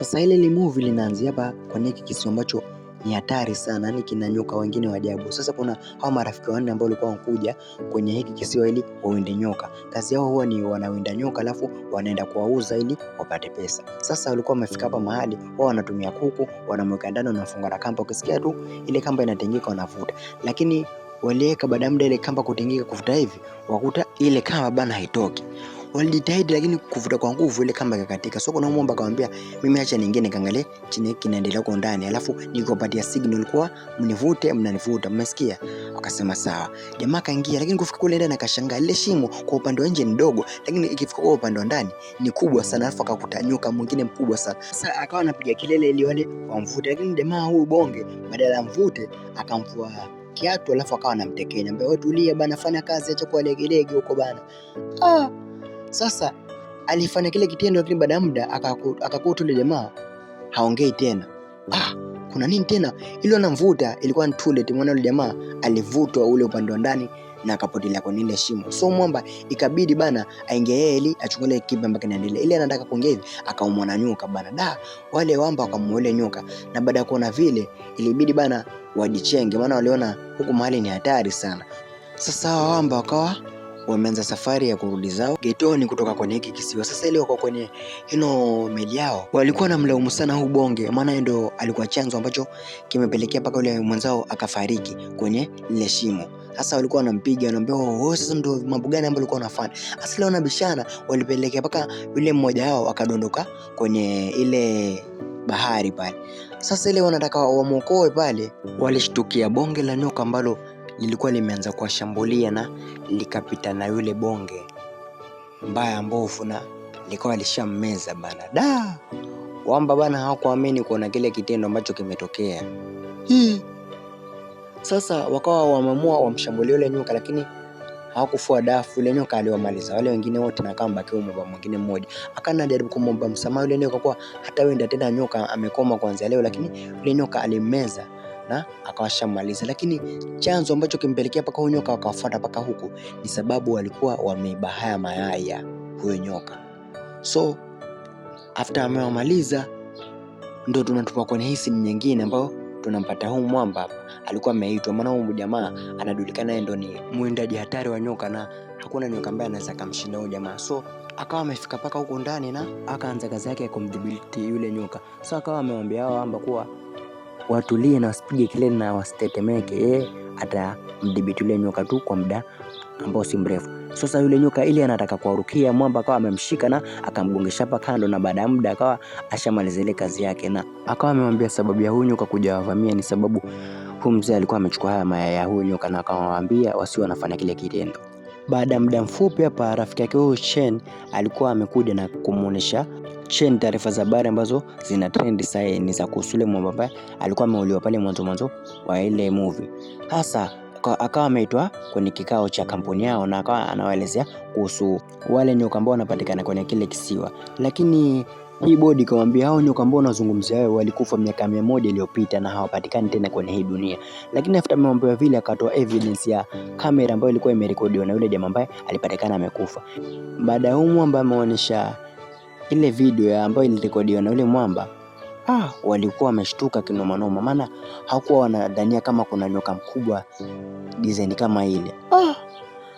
Sasa ile movie linaanzia hapa kwenye hiki kisiwa ambacho ni hatari sana, yani kina nyoka wengine wa ajabu. Sasa kuna hao marafiki wanne ambao walikuwa wanakuja kwenye hiki kisiwa ili wawinde nyoka. Kazi yao huwa ni wanawinda nyoka alafu wanaenda kuwauza ili wapate pesa. Sasa walikuwa wamefika hapa mahali, wao wanatumia kuku, wanamweka ndani, wanafunga na kamba. Ukisikia tu ile kamba inatingika wanavuta. Lakini waliweka baada ya muda ile kamba kutingika kuvuta hivi, wakuta ile kamba bana haitoki. Walijitahidi lakini kuvuta kwa nguvu ile kamba ikakatika. So kuna mwamba akamwambia mimi acha niingie nikaangalie chini kinaendelea huko ndani, alafu nikopatia signal kwa mnivute mnanivuta, mmesikia? Akasema sawa. Jamaa kaingia, lakini kufika kule ndani akashangaa ile shimo kwa upande wa nje ni dogo, lakini ikifika kwa upande wa ndani ni kubwa sana, alafu akakuta nyoka mwingine mkubwa sana. Sasa akawa anapiga kelele ili wale wamvute, lakini jamaa huyu bonge badala ya mvute akamvua kiatu, alafu akawa anamtekenya, ambaye wewe tulia bana, fanya kazi, acha kuwa legelege huko bana. Sasa alifanya kile kitendo, lakini baada ya muda akakuta yule jamaa haongei tena. Kuna nini tena? Ile anamvuta ilikuwa ni toilet, mwana yule jamaa alivutwa ule upande wa ndani na akapotelea kwenye ile shimo. So mwamba ikabidi bana aingie yeye ili achukue kipi ambacho kinaendelea. Ile anataka kuongea hivi akaumwa na nyoka bana. Wale wamba wakamuole nyoka, na baada ya kuona vile ilibidi bana wajichenge, maana waliona huku mahali ni hatari sana. Sasa wamba wakawa wameanza safari ya kurudi zao getoni kutoka kwenye hiki kisiwa. Sasa ile wako kwenye hino meli yao, walikuwa na mlaumu sana huu bonge, maana yeye ndo alikuwa chanzo ambacho kimepelekea mpaka yule mwenzao akafariki kwenye ile shimo. Sasa walikuwa wanampiga, wanaambia sasa ndo mambo gani ambayo walikuwa wanafanya. Asili wanabishana, walipelekea mpaka yule mmoja wao akadondoka kwenye ile bahari pale. Sasa ile wanataka wamuokoe pale, walishtukia bonge la nyoka ambalo lilikuwa limeanza kuwashambulia na likapita na yule bonge mbaya mbovu na likawa lishammeza bana. Wamba bana hawakuamini kuona kile kitendo ambacho kimetokea. Sasa wakawa wameamua wamshambulie yule nyoka, lakini hawakufua dafu. Yule nyoka aliwamaliza wale wengine wote na kamba kiumo mwingine mmoja. Akana jaribu kumomba msamaha yule nyoka kwa hata wenda tena nyoka amekoma kuanzia leo, lakini yule nyoka alimmeza na akawashamaliza. Lakini chanzo ambacho kimpelekea paka huyo nyoka wakafuata paka huku ni sababu walikuwa wamebahaya mayai ya huyo nyoka. So after amewamaliza ndo tunatupa kwenye hii scene nyingine ambayo tunampata huu mwamba alikuwa ameitwa, maana huyu jamaa anajulikana yeye ndo ni mwindaji hatari wa nyoka na hakuna nyoka ambaye anaweza kumshinda huyu jamaa. So akawa amefika paka huko ndani na akaanza kazi yake ya kumdhibiti yule nyoka. So akawa amemwambia hao amba kuwa watulie na wasipige kelele na wasitetemeke, atamdhibiti yule nyoka tu kwa muda ambao si mrefu. Sasa yule nyoka ile anataka kuarukia mwamba, akawa amemshika na akamgongesha hapa kando, na baada ya muda akawa ashamaliza ile kazi yake, na akawa amemwambia sababu ya huyu nyoka kuja wavamia ni sababu huyu mzee alikuwa amechukua haya mayai ya huyu nyoka, na akawaambia wasiwe wanafanya kile kitendo. Baada ya muda mfupi hapa rafiki yake huyu Chen alikuwa amekuja na kumuonesha Chen taarifa za habari ambazo zina trend sasa ni za kuhusu yule mwamba ambaye alikuwa ameuliwa pale mwanzo wa ile movie. Hasa akawa ameitwa kwenye kikao cha kampuni yao na akawa anawaelezea kuhusu wale nyoka ambao wanapatikana kwenye kile kisiwa. Lakini hii bodi kamwambia hao nyoka ambao unazungumzia wewe walikufa miaka 100 iliyopita na hawapatikani tena kwenye hii dunia. Lakini after amemwambia vile akatoa evidence ya kamera ambayo ilikuwa imerekodiwa na yule jamaa ambaye alipatikana amekufa. Baada ya huyu mwamba ameonyesha ile video ambayo ilirekodiwa na yule mwamba, walikuwa wameshtuka kinoma noma, maana hawakuwa wanadhania kama kuna nyoka mkubwa design kama ile.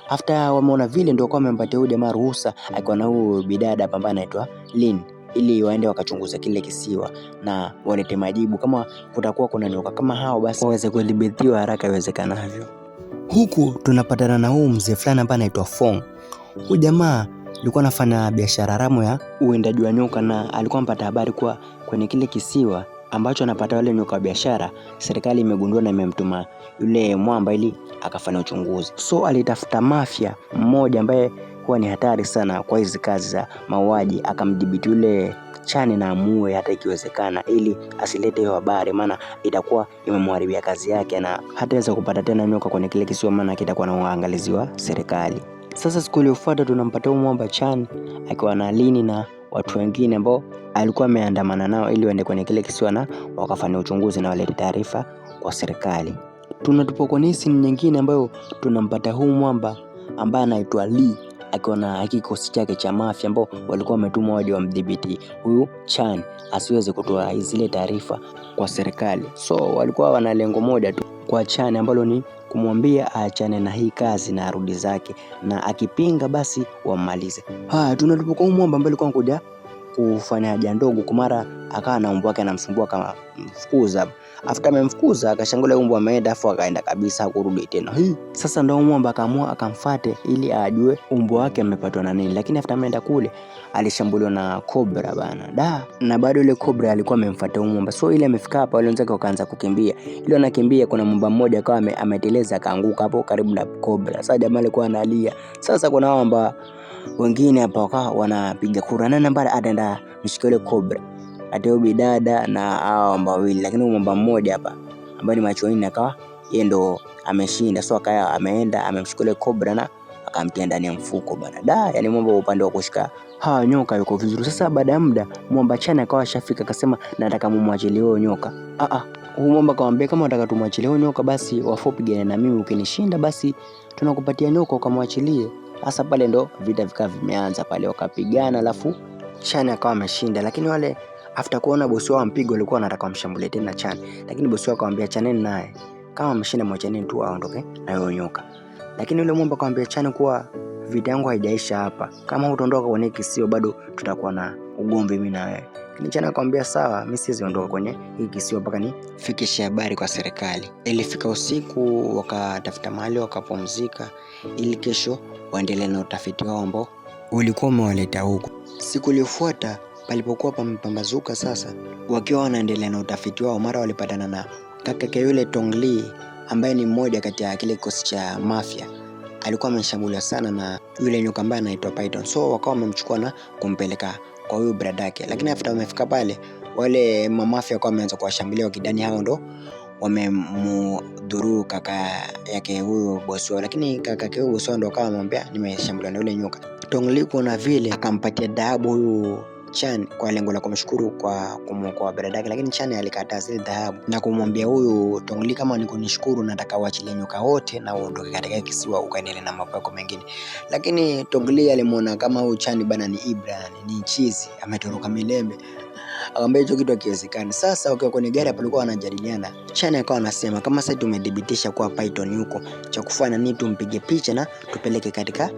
After wameona vile ndio kwa wamempatia huyu jamaa ruhusa akiwa na huyu bidada ambaye anaitwa Lin, ili waende wakachunguza kile kisiwa na walete majibu kama kutakuwa kuna nyoka kama hao, basi waweze kudhibitiwa haraka iwezekanavyo. Huku tunapatana na huyu mzee fulani ambaye anaitwa Fong. Huyu jamaa alikuwa anafanya biashara haramu ya uwindaji wa nyoka, na alikuwa anapata habari kwa kwenye kile kisiwa ambacho anapata wale nyoka wa biashara, serikali imegundua na imemtuma yule mwamba ili akafanya uchunguzi. So alitafuta mafia mmoja ambaye huwa ni hatari sana kwa hizi kazi za mauaji, akamdhibiti yule Chani na amue hata ikiwezekana ili asilete hiyo habari, maana itakuwa imemharibia kazi yake na hataweza kupata tena nyoka kwenye kile kisiwa, maana kitakuwa na uangalizi wa serikali. Sasa siku iliyofuata tunampata mwamba Chan akiwa na Lini na watu wengine ambao alikuwa ameandamana nao ili waende kwenye kile kisiwa na wakafanya uchunguzi na walete taarifa kwa serikali. Tunatupa kwenye scene nyingine ambayo tunampata huu mwamba ambaye anaitwa Lee. akiwa na kikosi chake cha mafia ambao walikuwa wametumwa waje wamdhibiti huyu Chan asiweze kutoa zile taarifa kwa serikali. So walikuwa wana lengo moja tu kwa Chan ambalo ni kumwambia aachane na hii kazi na arudi zake, na akipinga basi wammalize. Tunalipokuwa mwamba ambaye alikuwa anakuja kufanya haja ndogo, kumara akawa na mbwa wake anamsumbua kama mfukuza. After amemfukuza akashangulia mbwa ameenda, afu akaenda kabisa kurudi tena. Sasa ndio mwamba akaamua akamfuate ili ajue mbwa wake amepatwa na nini, lakini after ameenda kule alishambuliwa na cobra bana. Na bado ile cobra alikuwa amemfuata mwamba. So ile amefika hapa wale wenzake wakaanza kukimbia. Ile anakimbia kuna mwamba mmoja akawa ameteleza akaanguka hapo karibu na cobra. Sasa jamaa alikuwa analia. Sasa kuna mwamba wengine hapa wakawa wanapiga kura nani ambaye ataenda mshike ile cobra, ateo bidada na hao ambao wawili, lakini mwamba mmoja hapa ambaye ni macho nne akawa yeye ndo ameshinda. So akaya ameenda amemshika ile cobra na akamtia ndani ya mfuko bana. Yani mwamba upande wa kushika nyoka yuko vizuri. Sasa baada ya muda mwamba Chan akawa shafika akasema nataka mumwachilie huyo nyoka. Mwamba akamwambia kama unataka tumwachilie huyo nyoka basi wafopigane na mimi, ukinishinda basi tunakupatia nyoka ukamwachilie. Hasa pale ndo vita vikawa vimeanza pale, wakapigana alafu Chan akawa ameshinda. Lakini wale after kuona bosi wao mpigo walikuwa wanataka kumshambulia tena Chan, lakini bosi wao akamwambia chaneni naye, kama ameshinda mwachaneni tu aondoke na yule nyoka. Lakini yule mwamba akamwambia Chan kuwa vita yangu haijaisha hapa, kama utaondoka kwenye kisio bado tutakuwa na ugomvi mimi na wewe. Lakini Chan akamwambia sawa, mimi siwezi ondoka kwenye hii kisio mpaka nifikishe habari kwa serikali. Ilifika usiku, wakatafuta mahali wakapumzika ili kesho waendelee na utafiti wao ambao ulikuwa umewaleta huko. Siku iliyofuata palipokuwa pamepambazuka sasa, wakiwa wanaendelea na utafiti wao, mara walipatana na kaka yule Tong Li ambaye ni mmoja kati ya kile kikosi cha mafia. Alikuwa ameshambuliwa sana na yule nyoka ambaye anaitwa Python. So wakawa wamemchukua na kumpeleka kwa huyu brada yake. Lakini after wamefika pale, wale mamafia wakawa wameanza kuwashambulia wakidani hao ndo wamemdhuru kaka yake huyo bosi wao. Lakini kaka yake huyo bosi wao ndo akawa amemwambia nimeshambuliwa na yule nyoka. Tong Li kuona vile akampatia dhahabu huyu Chan kwa lengo la kumshukuru kwa kumwokoa brada yake, lakini Chan alikataa zile dhahabu na kumwambia huyu Tong Li kama ni kunishukuru nataka uachilie nyoka wote na uondoke katika kisiwa ukaendelee na mambo yako mengine. Lakini Tong Li alimuona kama huyu Chan bana ni ibra, ni chizi, ametoroka milembe. Akamwambia hicho kitu hakiwezekani. Sasa wakiwa kwenye gari hapo walikuwa wanajadiliana. Chan akawa anasema kama sasa tumedhibitisha kuwa Python yuko, cha kufanya ni tumpige picha na tupeleke katika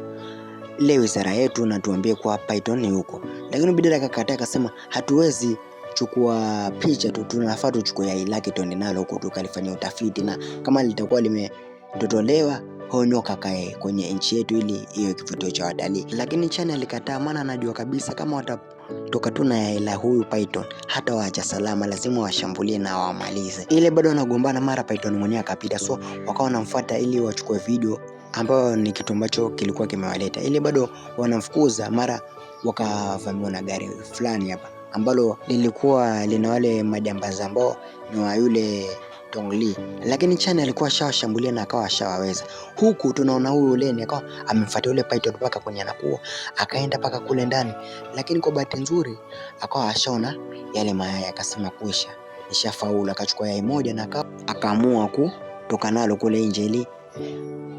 ile wizara yetu na tuambie kwa Python yuko. Lakini bidada akakataa akasema hatuwezi chukua picha tu, tunafaa tuchukue yai lake twende nalo huko tukalifanyia utafiti, na kama litakuwa limetotolewa huyo nyoka kae kwenye nchi yetu ili hiyo kivutio cha watalii. Lakini Chan alikataa, maana anajua kabisa kama watatoka tu na yai la huyu Python hata waacha salama, lazima washambulie na wamalize. Ile bado wanagombana, mara Python mwenyewe akapita. So wakawa wanamfuata ili wachukue video ambayo ni kitu ambacho kilikuwa kimewaleta. Ile bado wanamfukuza, mara wakavamiwa na gari fulani hapa ambalo lilikuwa lina wale majambazi ambao ni wa yule Tong Li. Lakini Chan alikuwa shawashambulia na akawa shawaweza. Huku tunaona huyu Leni akawa amemfuata yule Python mpaka kwenye anakuwa, akaenda mpaka kule ndani. Lakini kwa bahati nzuri akawa ashaona yale mayai, akasema kuisha, nishafaulu. Akachukua yai moja na akaamua kutoka nalo kule nje ili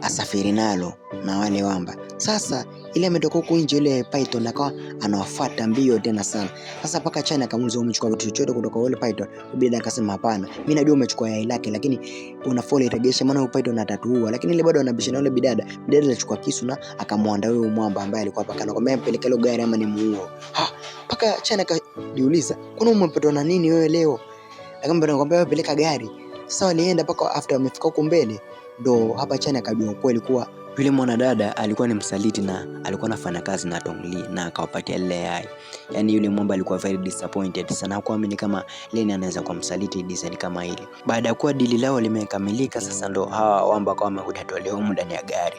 asafiri nalo na wale wamba. Sasa ile ametoka huko nje, ile Python akawa anawafuata mbio tena sana. Sasa paka Chan akamuuliza umechukua kitu chochote kutoka wale Python? Bidada akasema hapana, mimi najua umechukua yai lake, lakini unafaa iregeshe, maana huyo Python atatuua. Lakini ile bado anabishana yule bidada. Bidada alichukua kisu na akamwanda huyo mwamba ambaye alikuwa paka, anakwambia mpeleke ile gari ama ni muue. Paka Chan akajiuliza kwani umepatwa na nini wewe leo? Akamwambia wewe peleka gari. Sasa walienda paka after wamefika huko mbele, ndo hapa Chan akajua kweli kuwa yule mwanadada alikuwa ni msaliti na alikuwa anafanya kazi na Tong Li na akawapatia ile yai. Yani yule mwamba alikuwa very disappointed sana, hakuamini kama Leni anaweza kuwa msaliti design kama hili. Baada ya kuwa dili lao limekamilika, sasa ndo hawa wamba wakawa wamekuja humu ndani ya gari.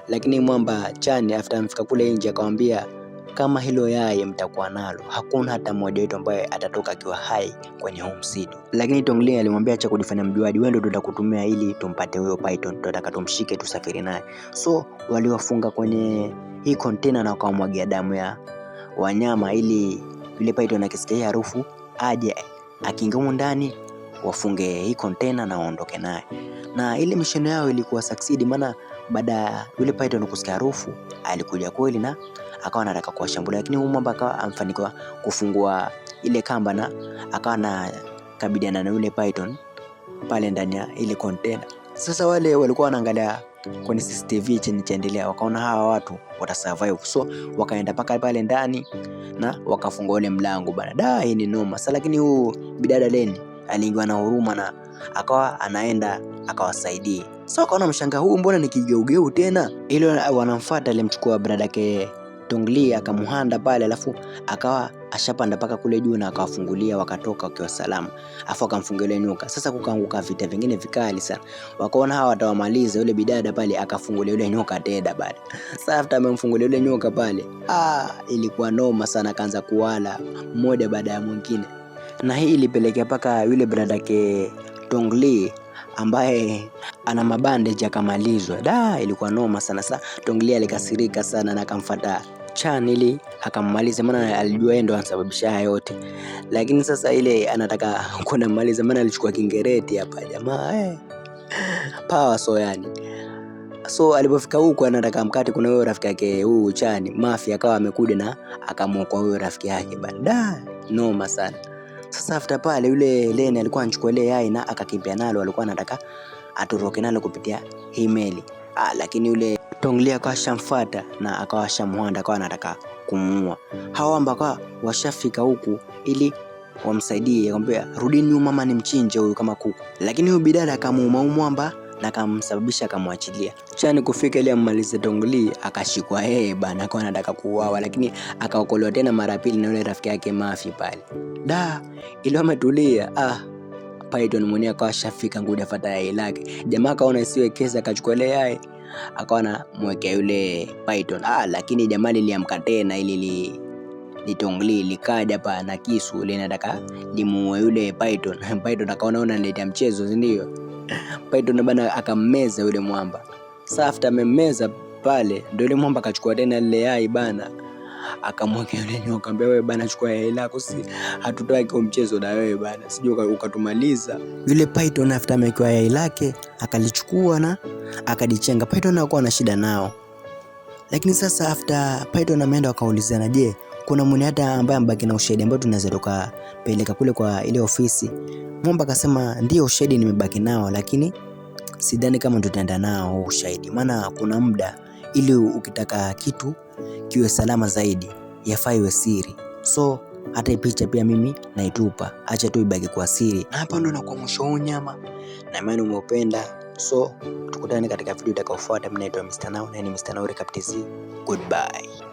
Lakini mwamba Chan after amfika kule nje akamwambia kama hilo yai mtakuwa nalo, hakuna hata mmoja wetu ambaye atatoka akiwa hai kwenye huu msitu. Lakini Tong Li alimwambia acha kujifanya mjuaji, wewe ndio tutakutumia ili tumpate huyo Python, tutataka tumshike tusafiri naye. So waliwafunga kwenye hii container na wakamwagia damu ya wanyama ili yule Python akisikia harufu aje akiingia ndani, wafunge hii container na waondoke naye. Na ile mission yao ilikuwa succeed, maana baada yule Python kusikia harufu alikuja kweli na akawa anataka kuwashambulia, lakini huyu mwamba akawa amfanikiwa kufungua ile kamba na akawa na kabidiana na yule python pale ndani ya ile container. Sasa wale walikuwa wanaangalia kwenye CCTV chenye chaendelea, wakaona hawa watu watasurvive, so wakaenda paka pale ndani na wakafungua ule mlango bana. Hii ni noma. Sasa lakini huu bidada Leni aliingiwa na huruma na akawa anaenda akawasaidia. So akaona mshanga huu mbona ni kigeugeu tena, ile wanamfuata alimchukua brada yake Tongli akamuhanda pale, alafu akawa ashapanda paka kule juu na akawafungulia, wakatoka wakiwa salama, afu akamfungulia nyoka. Sasa kukaanguka vita vingine vikali sana, wakaona hawa watawamaliza. Yule bidada pale akafungulia yule nyoka tena bado. Sasa after amemfungulia yule nyoka pale, ilikuwa noma sana, akaanza kuwala mmoja baada ya mwingine, na hii ilipelekea paka yule brada yake Tongli ambaye ana mabandage akamalizwa. Ilikuwa noma sana. Sasa Tongli alikasirika sana na akamfuata Chan ili akammaliza, maana alijua yeye ndo anasababisha haya yote, lakini sasa ile anataka kunamaliza, maana alichukua kingereti hapa jamaa power. So yani alipofika huko anataka mkate, kuna huyo rafiki yake huyu Chan Mafia akawa amekuja na akamuokoa huyo rafiki yake bana. Noma sana. Sasa after pale yule Leni alikuwa anachukua ile yai na akakimbia nalo, alikuwa anataka atoroke nalo kupitia hii meli. Lakini yule Tongli akawa shamfuata na akawa shamwanda, akawa anataka kumuua. Hawa ambao washafika huku ili wamsaidie, akamwambia rudini nyuma mama ni mchinje huyu kama kuku, lakini huyu bidada akamuuma mwamba na akamsababisha akamwachilia. Chani kufika ile ammalize Tongli akashikwa yeye bana, akawa anataka kuuawa, lakini akaokolewa tena mara pili na yule rafiki yake Mafi pale. Ile ametulia. Python mwenyewe akawa shafika nguja fuata yai lake. Jamaa kaona isiwe kesa, akachukua ile yai akawa na mwekea yule Python. Lakini jamaa liliamka tena, ili Tongli likaja pa na kisu linataka limuue yule Python. Python akaona unaleta mchezo, si ndio? Python bana akammeza yule mwamba. Sasa after amemmeza pale, ndio yule mwamba akachukua tena ile yai bana, akamweka yule nyoka, akamwambia wewe bana, chukua yai lako, si hatutaki kwa mchezo na wewe bana, sijui ukatumaliza. Yule Python after amekiwa yai lake akalichukua na akadichenga. Python hakuwa na shida nao, lakini sasa after Python ameenda wakaulizana, je, kuna mwenye hata ambaye ambaki na ushahidi ambao tunaweza tukapeleka kule kwa ile ofisi? Mwamba akasema ndio, ushahidi nimebaki nao, lakini sidhani kama tutaenda nao ushahidi, maana kuna muda, ili ukitaka kitu kiwe salama zaidi yafaa iwe siri. So hata picha pia mimi naitupa, acha tu ibaki kwa siri. Na hapa ndo nakuwa mwisho wa nyama, na imani umeupenda. So tukutane katika video itakayofuata. Mimi naitwa Mr. Now na ni Mr. Now Recap TZ. Goodbye.